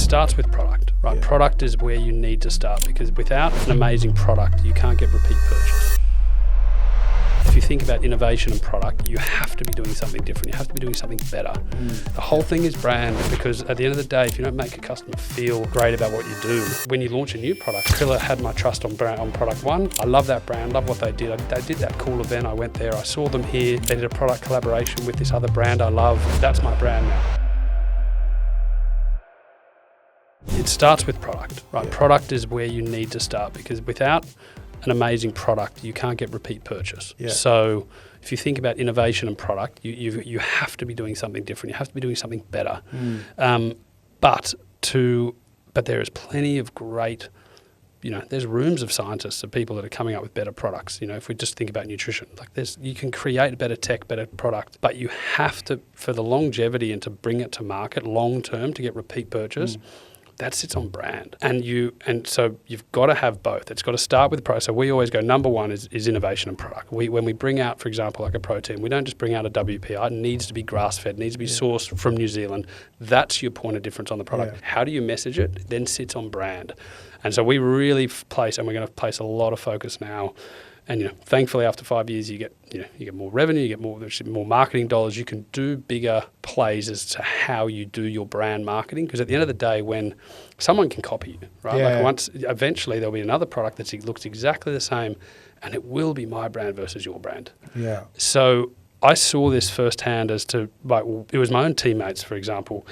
starts with product, right? Yeah. Product is where you need to start, because without an amazing product, you can't get repeat purchase. If you think about innovation and product, you have to be doing something different. You have to be doing something better. The whole thing is brand, because at the end of the day, if you don't make a customer feel great about what you do, when you launch a new product, Krilla had my trust on product one. I love that brand, love what they did. They did that cool event. I went there, I saw them here. They did a product collaboration with this other brand I love. That's my brand now. It starts with product, right? Yeah. Product is where you need to start, because without an amazing product, you can't get repeat purchase. Yeah. So if you think about innovation and product, you have to be doing something different. You have to be doing something better. But there is plenty of great, there's rooms of scientists of people that are coming up with better products. If we just think about nutrition, you can create better tech, better product, but you have to, for the longevity and to bring it to market long term to get repeat purchase. That sits on brand, and so you've got to have both. It's got to start with the product. So we always go, number one is innovation and product. When we bring out, for example, like a protein, we don't just bring out a WPI. It needs to be grass-fed, needs to be sourced from New Zealand. That's your point of difference on the product. Yeah. How do you message it? Then sits on brand. And so we really place, and we're going to place a lot of focus now. And thankfully, after 5 years, you get more revenue, you get more marketing dollars. You can do bigger plays as to how you do your brand marketing. Because at the end of the day, when someone can copy you, right? Yeah. Eventually there'll be another product that looks exactly the same, and it will be my brand versus your brand. Yeah. So I saw this firsthand as to, it was my own teammates, for example.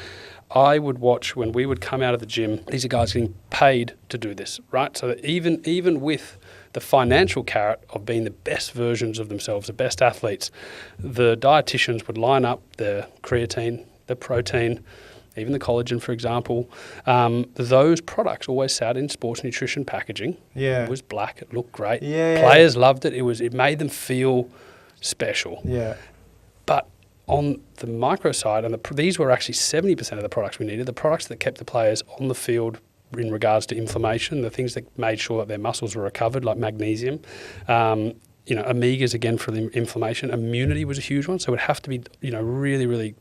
I would watch when we would come out of the gym. These are guys getting paid to do this, right? So that even with the financial carrot of being the best versions of themselves, the best athletes, the dietitians would line up the creatine, the protein, even the collagen, for example. Those products always sat in sports nutrition packaging. Yeah. It was black. It looked great. Yeah. Players loved it. It made them feel special. Yeah. But on the micro side, and these were actually 70% of the products we needed, the products that kept the players on the field in regards to inflammation, the things that made sure that their muscles were recovered, like magnesium, omegas again for the inflammation. Immunity was a huge one, so it would have to be really, really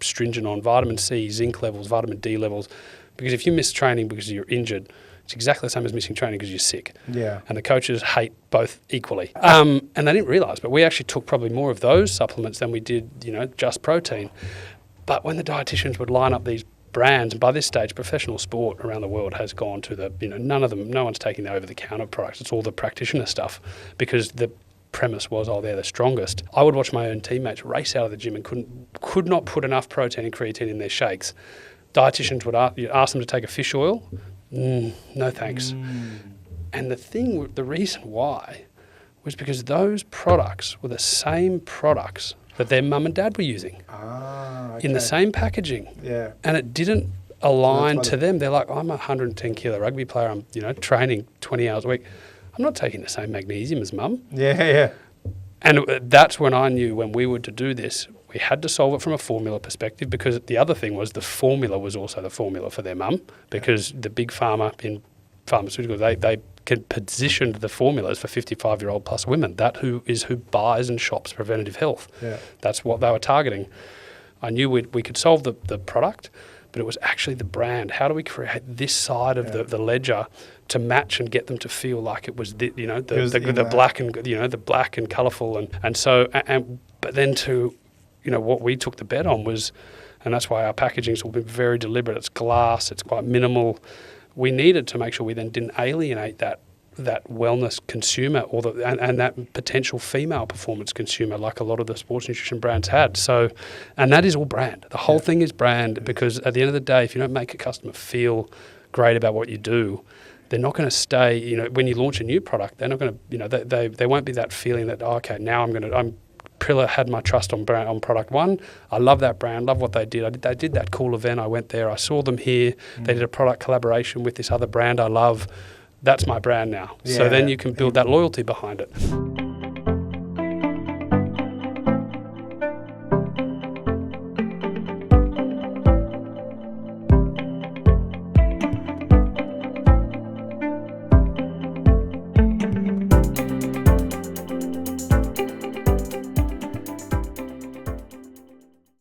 stringent on vitamin C, zinc levels, vitamin D levels, because if you miss training because you're injured, it's exactly the same as missing training because you're sick. Yeah. And the coaches hate both equally. And they didn't realise, but we actually took probably more of those supplements than we did, just protein. But when the dietitians would line up these brands, and by this stage, professional sport around the world has gone to no one's taking the over-the-counter products. It's all the practitioner stuff, because the premise was, they're the strongest. I would watch my own teammates race out of the gym and could not put enough protein and creatine in their shakes. Dietitians would ask them to take a fish oil. No thanks. And the reason why was because those products were the same products that their mum and dad were using in the same packaging. Yeah. And it didn't align to them. They're like, I'm a 110 kilo rugby player. I'm training 20 hours a week. I'm not taking the same magnesium as mum. Yeah. And that's when I knew, when we were to do this, we had to solve it from a formula perspective, because the other thing was the formula was also the formula for their mum, because the big pharma in pharmaceuticals, they can position the formulas for 55-year-old plus women. Who buys and shops preventative health. Yeah. That's what they were targeting. I knew we could solve the product, but it was actually the brand. How do we create this side of the ledger to match and get them to feel like it was the black and the black and colourful but then what we took the bet on was, and that's why our packaging's all been very deliberate. It's glass. It's quite minimal. We needed to make sure we then didn't alienate that wellness consumer and that potential female performance consumer, like a lot of the sports nutrition brands had. So, and that is all brand. The whole thing is brand, because at the end of the day, if you don't make a customer feel great about what you do, they're not going to stay. When you launch a new product, they're not going to. They won't be that feeling that now Krilla had my trust on product one. I love that brand, love what they did. They did that cool event. I went there. I saw them here. They did a product collaboration with this other brand I love. That's my brand now. So then you can build that loyalty behind it.